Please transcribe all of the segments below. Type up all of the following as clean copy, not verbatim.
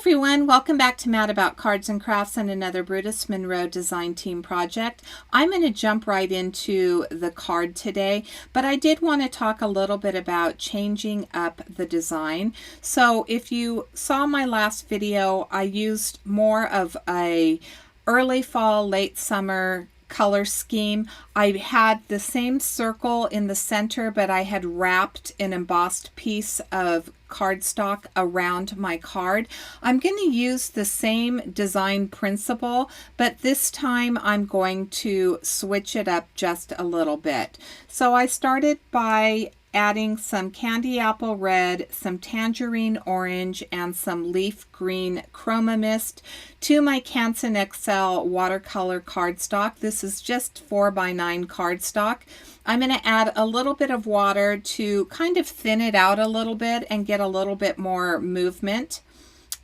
everyone, welcome back to Mad About Cards and Crafts and another Brutus Monroe Design Team project. I'm going to jump right into the card today, but I did want to talk a little bit about changing up the design. So if you saw my last video, I used more of a early fall, late summer color scheme. I had the same circle in the center, but I had wrapped an embossed piece of cardstock around my card. I'm going to use the same design principle, but this time I'm going to switch it up just a little bit. So I started by adding some candy apple red, some tangerine orange, and some leaf green chroma mist to my Canson XL watercolor cardstock. This is just 4x9 cardstock. I'm going to add a little bit of water to kind of thin it out a little bit and get a little bit more movement.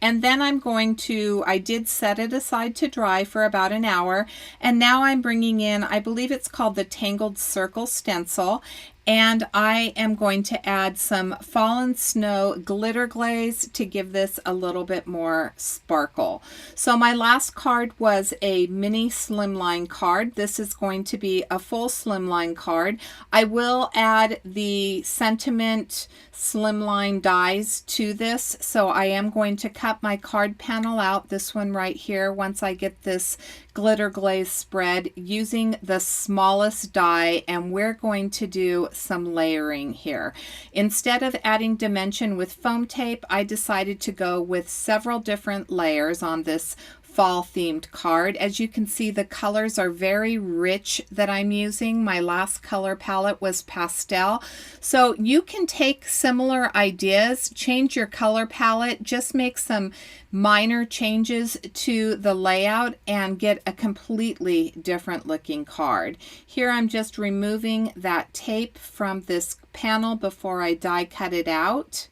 And then I'm going to, I did set it aside to dry for about an hour. And now I'm bringing in, I believe it's called the Tangled Circle Stencil. And I am going to add some fallen snow glitter glaze to give this a little bit more sparkle. So my last card was a mini slimline card. This is going to be a full slimline card. I will add the sentiment slimline dies to this. So I am going to cut my card panel out, this one right here, once I get this glitter glaze spread using the smallest die, and we're going to do some layering here. Instead of adding dimension with foam tape, I decided to go with several different layers on this fall themed card. As you can see, the colors are very rich that I'm using. My last color palette was pastel. So you can take similar ideas, change your color palette, just make some minor changes to the layout and get a completely different looking card. Here I'm just removing that tape from this panel before I die cut it out.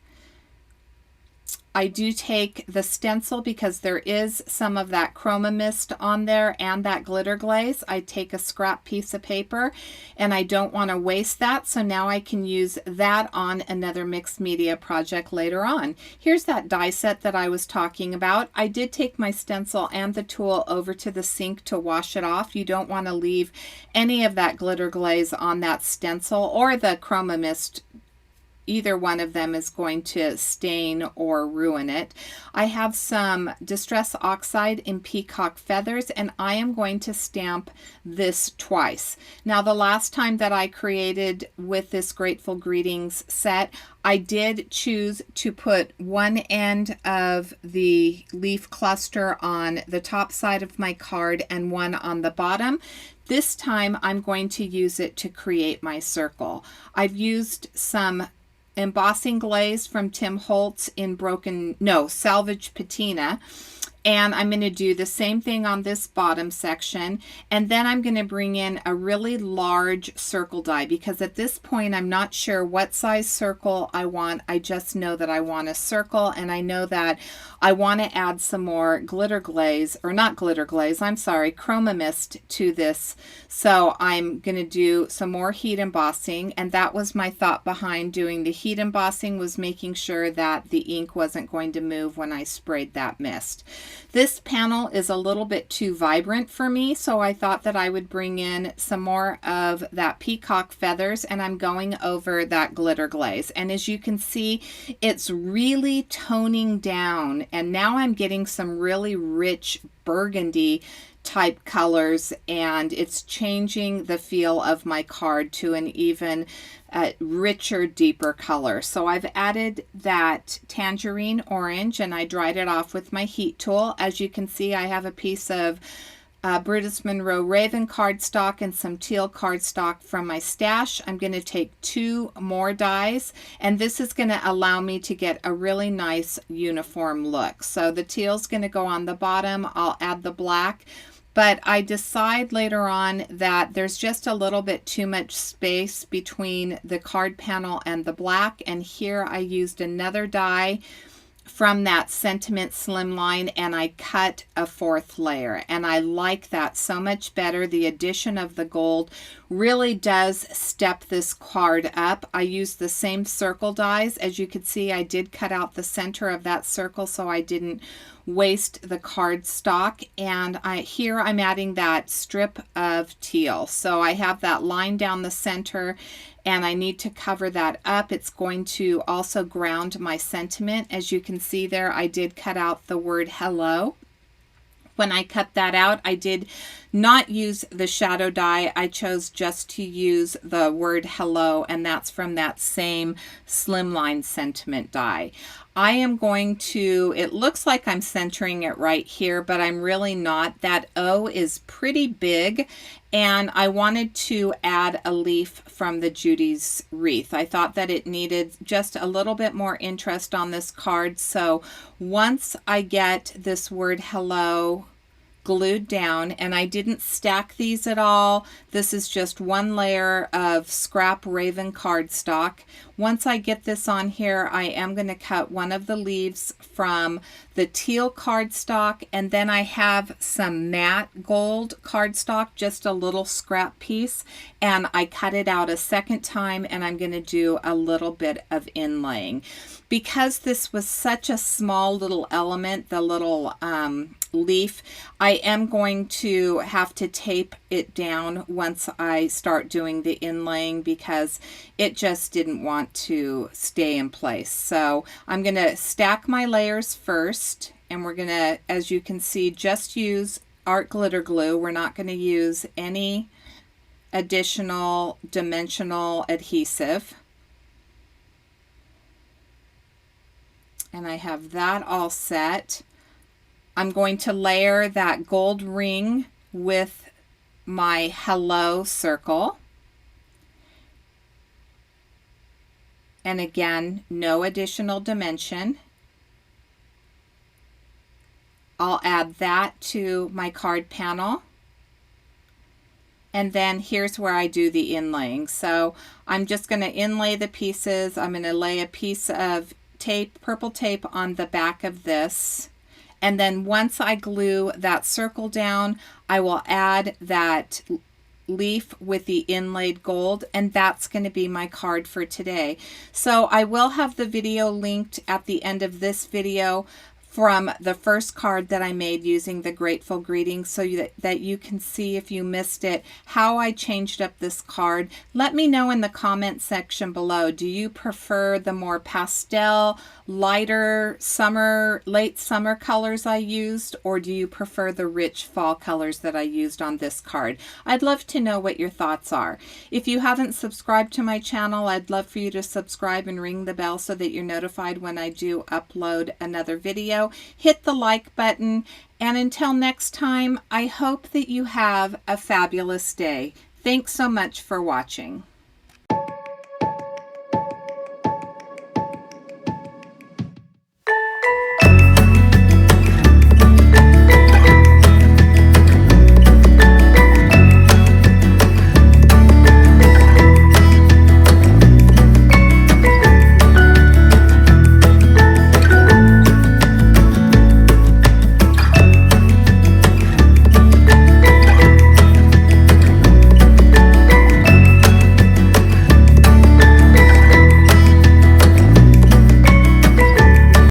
I do take the stencil because there is some of that chroma mist on there and that glitter glaze. I take a scrap piece of paper and I don't want to waste that, so now I can use that on another mixed media project later on. Here's that die set that I was talking about. I did take my stencil and the tool over to the sink to wash it off. You don't want to leave any of that glitter glaze on that stencil or the chroma mist. Either one of them is going to stain or ruin it. I have some Distress Oxide in Peacock Feathers, and I am going to stamp this twice. Now, the last time that I created with this Grateful Greetings set, I did choose to put one end of the leaf cluster on the top side of my card and one on the bottom. This time, I'm going to use it to create my circle. I've used some embossing glaze from Tim Holtz in Salvage Patina. And I'm going to do the same thing on this bottom section. And then I'm going to bring in a really large circle die because at this point I'm not sure what size circle I want. I just know that I want a circle, and I know that I want to add some more glitter glaze, or not glitter glaze, I'm sorry, chroma mist to this. So I'm going to do some more heat embossing, and that was my thought behind doing the heat embossing, was making sure that the ink wasn't going to move when I sprayed that mist. This panel is a little bit too vibrant for me, so I thought that I would bring in some more of that Peacock Feathers, and I'm going over that glitter glaze. And as you can see, it's really toning down, and now I'm getting some really rich burgundy type colors, and it's changing the feel of my card to an even richer, deeper color. So I've added that tangerine orange and I dried it off with my heat tool. As you can see, I have a piece of Brutus Monroe Raven cardstock and some teal cardstock from my stash. I'm going to take 2 more dies, and this is going to allow me to get a really nice uniform look. So the teal's going to go on the bottom. I'll add the black. But I decide later on that there's just a little bit too much space between the card panel and the black. And here I used another die from that sentiment slimline, and I cut a 4th layer, and I like that so much better. The addition of the gold really does step this card up. I used the same circle dies. As you could see, I did cut out the center of that circle so I didn't waste the cardstock, and here I'm adding that strip of teal. So I have that line down the center, and I need to cover that up. It's going to also ground my sentiment. As you can see there, I did cut out the word hello. When I cut that out, I did not use the shadow die. I chose just to use the word hello, and that's from that same slimline sentiment die. I am going to, it looks like I'm centering it right here, but I'm really not. That O is pretty big, and I wanted to add a leaf from the Judy's wreath. I thought that it needed just a little bit more interest on this card. So once I get this word hello glued down, and I didn't stack these at all. This is just one layer of scrap Raven cardstock. Once I get this on here, I am going to cut one of the leaves from the teal cardstock, and then I have some matte gold cardstock, just a little scrap piece, and I cut it out a second time, and I'm going to do a little bit of inlaying. Because this was such a small little element, the little leaf, I am going to have to tape it down once I start doing the inlaying because it just didn't want to stay in place. So I'm going to stack my layers first, and we're going to, as you can see, just use art glitter glue. We're not going to use any additional dimensional adhesive. And I have that all set. I'm going to layer that gold ring with my hello circle. And again, no additional dimension. I'll add that to my card panel. And then here's where I do the inlaying. So I'm just going to inlay the pieces. I'm going to lay a piece of tape, purple tape, on the back of this, and then once I glue that circle down, I will add that leaf with the inlaid gold, and that's going to be my card for today. So I will have the video linked at the end of this video from the first card that I made using the Grateful Greetings, so that you can see, if you missed it, how I changed up this card. Let me know in the comment section below. Do you prefer the more pastel, lighter summer, late summer colors I used, or do you prefer the rich fall colors that I used on this card? I'd love to know what your thoughts are. If you haven't subscribed to my channel, I'd love for you to subscribe and ring the bell so that you're notified when I do upload another video. Hit the like button, and until next time, I hope that you have a fabulous day. Thanks so much for watching.